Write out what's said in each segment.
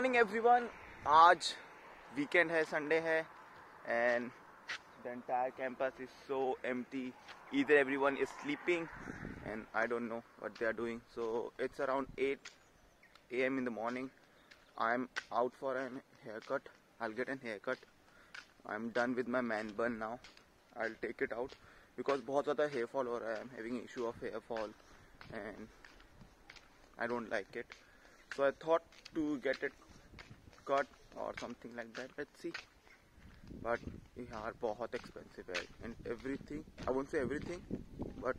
Morning everyone. आज weekend है, Sunday है and the entire campus is so empty. Either everyone is sleeping and I don't know what they are doing. So it's around 8 a.m. in the morning. I'm out for a haircut. I'll get a haircut. I'm done with my man bun now. I'll take it out because बहुत ज़्यादा hair fall हो रहा है. I'm having issue of hair fall and I don't like it. So I thought to get it cut or something like that. Let's see. But यार बहुत expensive है and everything. I won't say everything, but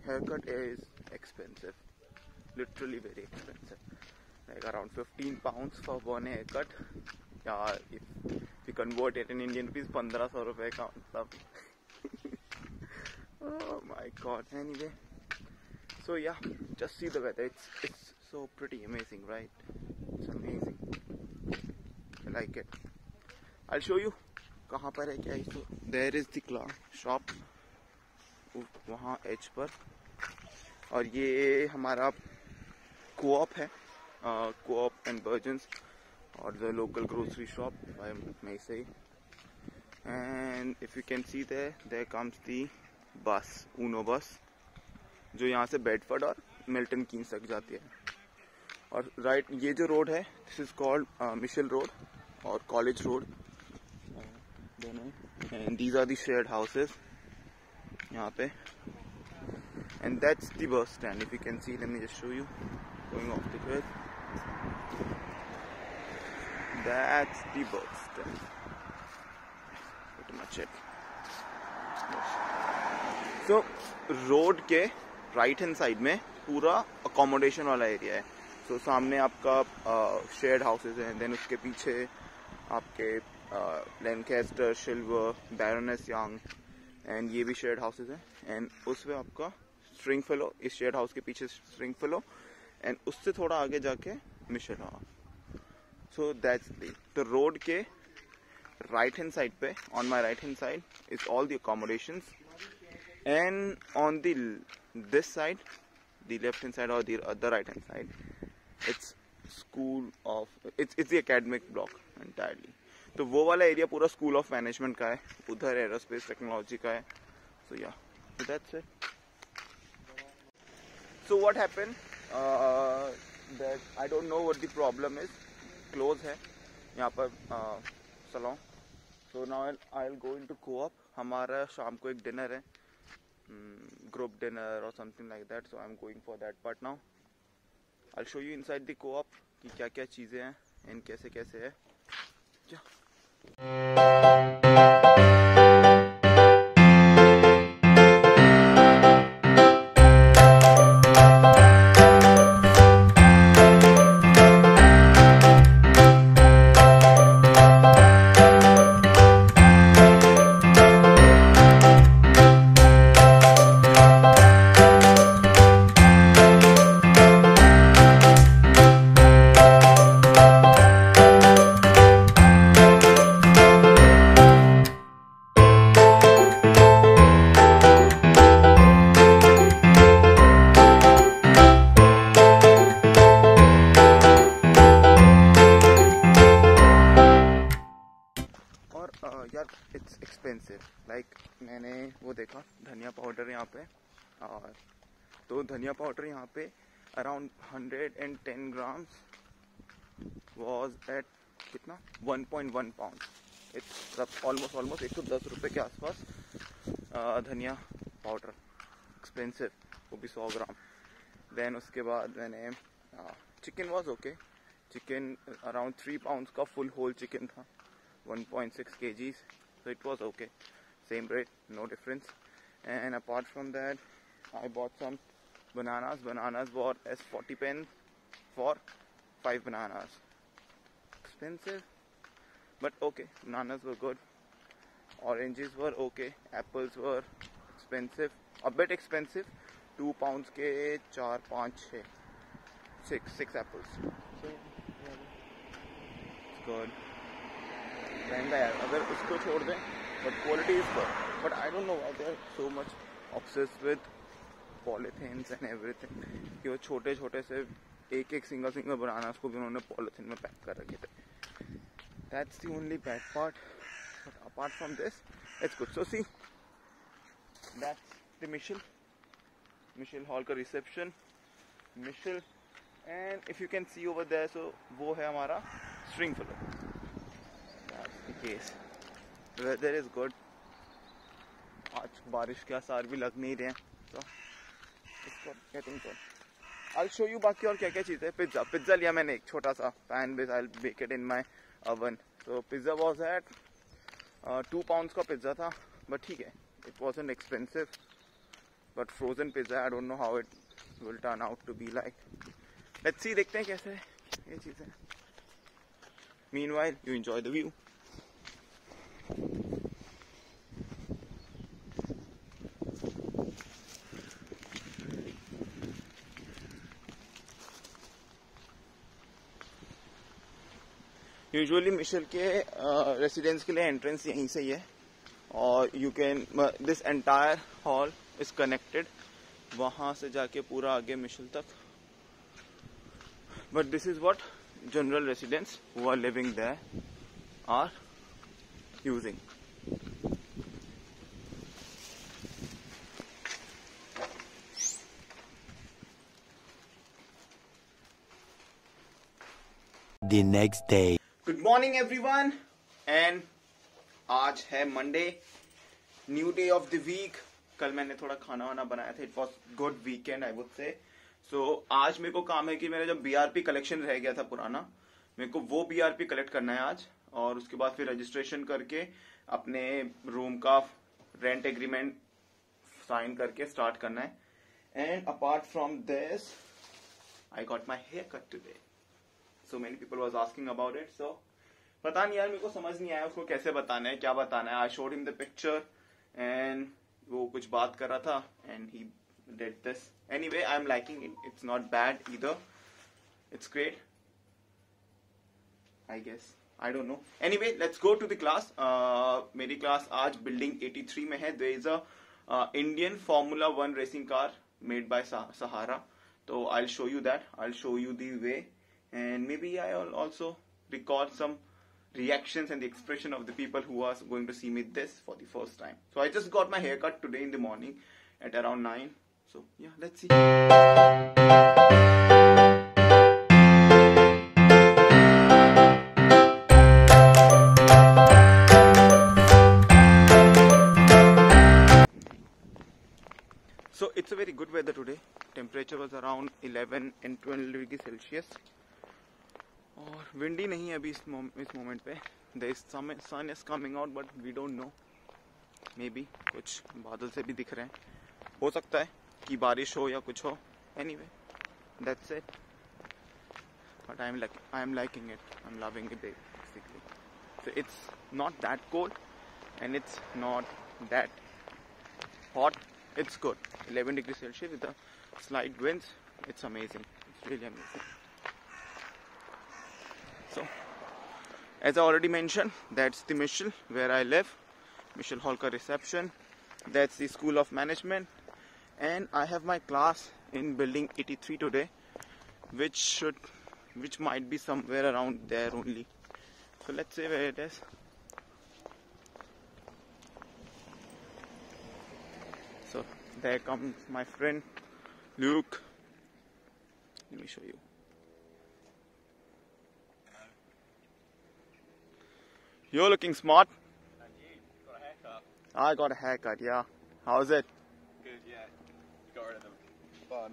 haircut is expensive. Literally very expensive. Like around 15 pounds for one haircut. यार if you convert it in Indian rupees, 1500 रुपए का मतलब. Oh my God. Anyway, so yeah, just see the weather. It's so pretty amazing, right? It's amazing. I like it. I'll show you कहाँ पर है क्या है. So there is the shop वहाँ as per, और ये हमारा कोऑप है, कोऑप एंड बर्जन्स और the local grocery shop by may say. And if you can see there comes the bus, Uno bus, जो यहाँ से बेडफोर्ड और मिल्टन कीन्स तक जाती है. और राइट ये जो रोड है, this is called Mitchell road और कॉलेज रोड दोनों. And these are the shared houses यहाँ पे. And that's the bus stand. If you can see, let me just show you going off the grid. That's the bus stand. Much it. So road के right hand side में पूरा accommodation वाला area है. सो सामने आपका shared houses हैं, then उसके पीछे आपके Lancaster, silver, baroness young and ये भी शेयर्ड हाउसेज हैं. एंड उसमें आपका स्ट्रिंगफेलो, इस शेयर्ड हाउस के पीछे स्ट्रिंगफेलो, एंड उससे थोड़ा आगे जाके Mitchell house. So that's the road के राइट हैंड साइड पे, on my right hand side is all the accommodations. And on this side, the left hand side or the other right hand side, it's the academic block entirely. तो वो वाला area पूरा school of management का है, उधर aerospace technology का है. So yeah, so that's it. So what happened? That I don't know what the problem is. Close है यहाँ पर salon. So now I'll go into co-op. हमारा शाम को एक डिनर है, group dinner or something like that, so I'm going for that. But now I'll show you inside the co-op कि क्या क्या चीजें हैं and कैसे कैसे है. यार इट्स एक्सपेंसिव. लाइक मैंने वो देखा धनिया पाउडर यहाँ पे, और तो धनिया पाउडर यहाँ पे अराउंड 110 ग्राम्स वॉज एट कितना 1.1 पाउंड. इट्स ऑलमोस्ट 110 रुपये के आसपास धनिया पाउडर. एक्सपेंसिव, वो भी 100 ग्राम. देन उसके बाद मैंने chicken was okay. Chicken around 3 pounds का फुल होल चिकन था, 1.6 kgs, so it was okay. Same rate, no difference. And apart from that, I bought some bananas. Bananas were as 40 pence for 5 bananas. Expensive, but okay. Bananas were good. Oranges were okay. Apples were expensive, a bit expensive. 2 pounds के 4, 5, 6 apples. So yeah, it's good. महंगा यार, अगर उसको छोड़ दें, but quality is good. But I don't know why they are so much obsessed with polythenes and everything कि वो छोटे छोटे से एक एक सिंगल बनाना, उसको भी उन्होंने पॉलिथीन में पैक कर रखे थे. That's the only bad part. But apart from this, it's good. So see, that's the Michelle Hall का reception, Michelle, and if you can see over there, so वो है हमारा string floor. That's the case. The weather is good. आज बारिश के आसार भी लग नहीं रहे हैं, so it's good, getting good. I'll show you बाकी और क्या क्या चीज़ है. पिज्ज़ा लिया मैंने, एक छोटा सा pan base. I'll bake it in my oven. So pizza was at 2 pounds का पिज्ज़ा था, but ठीक है, it wasn't expensive. But frozen pizza, I don't know how it will turn out to be like. Let's see, देखते हैं कैसे ये चीज़ें. Meanwhile, you enjoy the view. Usually Mitchell के रेसिडेंस के लिए एंट्रेंस यहीं से ही है, और you can this entire hall is connected, वहाँ से जाके पूरा आगे मिशेल तक. But this is what general residents who are living there are using. The next day. Good morning everyone, and आज है Monday, new day of the week. कल मैंने थोड़ा खाना वाना बनाया था, it was good weekend I would say. सो आज मेरे को काम है कि मेरा जो बीआरपी कलेक्शन रह गया था पुराना, मेरे को वो बीआरपी कलेक्ट करना है आज, और उसके बाद फिर रजिस्ट्रेशन करके अपने रूम का रेंट एग्रीमेंट साइन करके स्टार्ट करना है. And apart from this I got my hair cut today. So many people was asking about it. So पता नहीं यार, मेरे को समझ नहीं आया उसको कैसे बताना है, क्या बताना है. I showed him the picture and वो कुछ बात कर रहा था and he did this. Anyway, I'm liking it. It's not bad either. It's great. I guess. I don't know. Anyway, let's go to the class. मेरी class आज building 83 में है. There is a Indian Formula 1 racing car made by Sahara. So I'll show you that. I'll show you the way. And maybe I'll also record some reactions and the expression of the people who are going to see me this for the first time. So I just got my haircut today in the morning at around 9. So yeah, let's see. So it's a very good weather today. Temperature was around 11 and 12 degrees Celsius. और windy नहीं है अभी इस moment पे. The sun is coming out but we don't know, maybe कुछ बादल से भी दिख रहे हैं, हो सकता है कि बारिश हो या कुछ हो. Anyway, that's it. But I am liking it, I am loving it basically. So it's not that cold and it's not that hot. It's good. 11 degrees Celsius with a slight winds. It's amazing. It's really amazing. So, as I already mentioned, that's the Michelle where I live. Michelle Hall ka reception. That's the School of Management. And I have my class in building 83 today, which might be somewhere around there only. So let's see where it is. So there comes my friend Luke. Let me show you. You're looking smart. And you got a haircut. I got a haircut, yeah. How's it? Good, yeah. Got rid of the bun.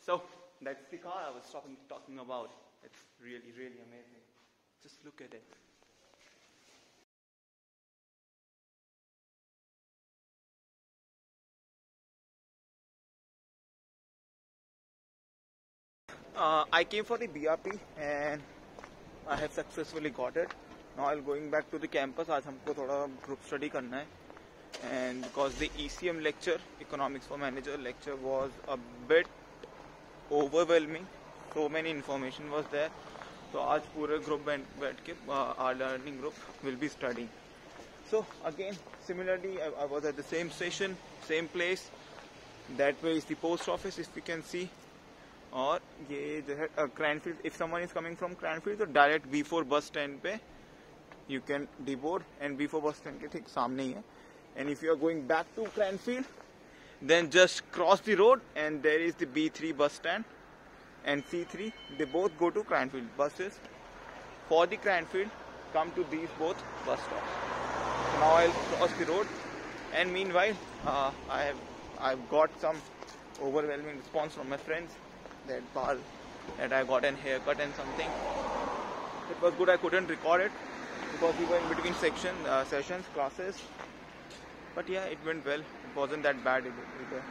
So that's the car I was talking about. It's really, really amazing. Just look at it. I came for the BRP and I have successfully got it. Now I'm going back to the campus. आज हमको थोड़ा group study करना है. And because the ECM lecture, Economics for Manager lecture, was a bit overwhelming, so many information was there. So आज पूरे group बैठ के our learning group will be studying. So again, similarly, I was at the same station, same place. That way is the post office, if you can see. और ये जो है Cranfield, if someone is coming from Cranfield, तो direct B4 bus stand पे you can deboard, and B4 bus stand के ठीक सामने ही है. And if you are going back to Cranfield, then just cross the road and there is the B3 bus stand and C3. They both go to Cranfield. Buses for the Cranfield come to these both bus stops. So now I'll cross the road, and meanwhile I've got some overwhelming response from my friends that I got an haircut and something. It was good. I couldn't record it because we were in between sessions, classes. But yeah, it went well. It wasn't that bad either.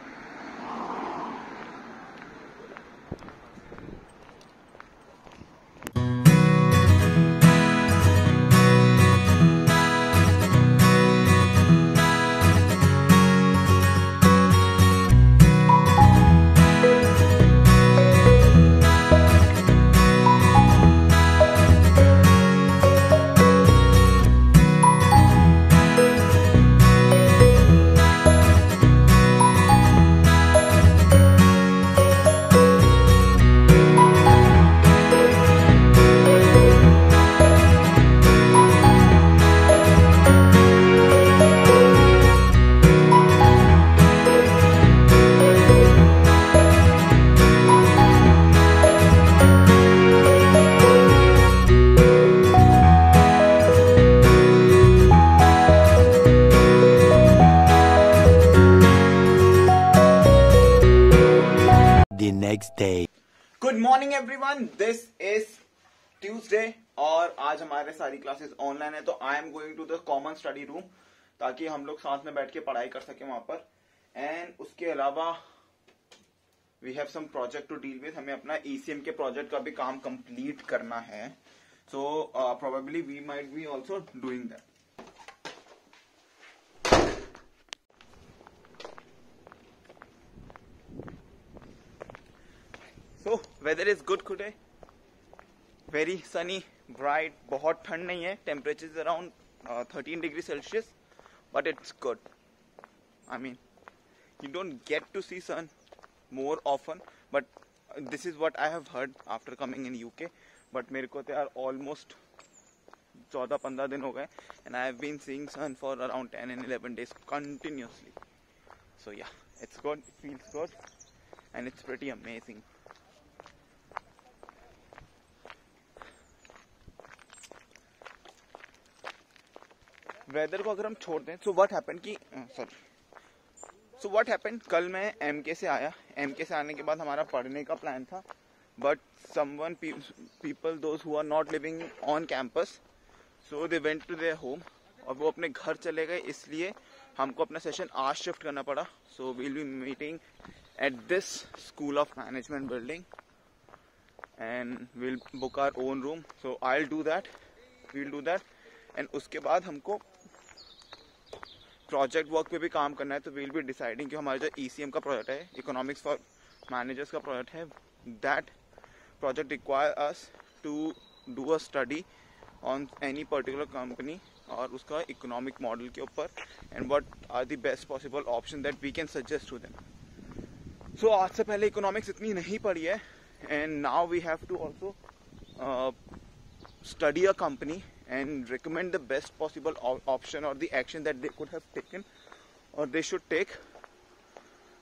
Next day. Good morning everyone. This is Tuesday और आज हमारे सारी classes online है. तो I am going to the common study room ताकि हम लोग साथ में बैठ के पढ़ाई कर सके वहां पर. एंड उसके अलावा we have some project to deal with. हमें अपना ECM के प्रोजेक्ट का भी काम कंप्लीट करना है. So probably we might be also doing that. So weather is good today. Very sunny, bright. बहुत ठंड नहीं है. Temperature is around 13 degrees Celsius, but it's good. I mean, you don't get to see sun more often, but this is what I have heard after coming in UK. But मेरे को तो यार almost 14-15 दिन हो गए, and I have been seeing sun for around 10 and 11 days continuously. So yeah, it's good. It feels good, and it's pretty amazing. Weather को अगर हम छोड़ दें, सो व्हाट हैपेंड कल मैं MK से आया. MK से आने के बाद हमारा पढ़ने का प्लान था, but someone people those who are not living on campus, so they went to their home और वो अपने घर चले गए. इसलिए हमको अपना सेशन आज शिफ्ट करना पड़ा. So we'll be meeting at this school of management building and we'll book our own room. So I will do that and उसके बाद हमको प्रोजेक्ट वर्क पे भी काम करना है. तो वील बी डिसाइडिंग कि हमारा जो ECM का प्रोजेक्ट है, इकोनॉमिक्स फॉर मैनेजर्स का प्रोजेक्ट है, that project require us to do a study on any particular company और उसका इकोनॉमिक मॉडल के ऊपर and what are the best possible option that we can suggest to them. So आज से पहले economics इतनी नहीं पढ़ी है, and now we have to also study a company and recommend the best possible option or the action that they could have taken or they should take.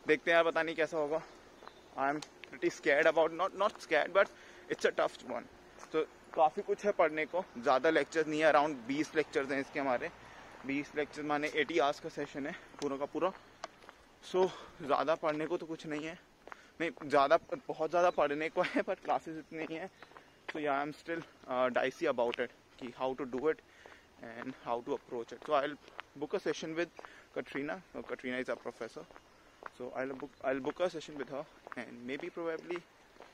देखते हैं यार, पता नहीं कैसा होगा. I am pretty scared about, not scared but it's a tough one. So काफ़ी कुछ है पढ़ने को. ज़्यादा लेक्चर्स नहीं है, अराउंड 20 लेक्चर्स हैं इसके हमारे. 20 लेक्चर माने 80 आवर्स का सेशन है पूरा का पूरा. सो ज़्यादा पढ़ने को तो कुछ नहीं है. नहीं बहुत ज़्यादा पढ़ने को है, but classes इतने ही हैं. So yeah, I'm still dicey about it, कि how to do it and how to approach it. So I'll book a session with Katrina. Katrina is our professor. So I'll book a session with her, and maybe probably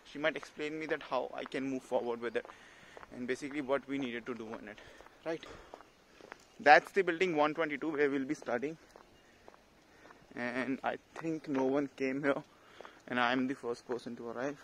she might explain me that how I can move forward with it, and basically what we needed to do on it. Right. That's the building 122 where we'll be studying. And I think no one came here, and I'm the first person to arrive.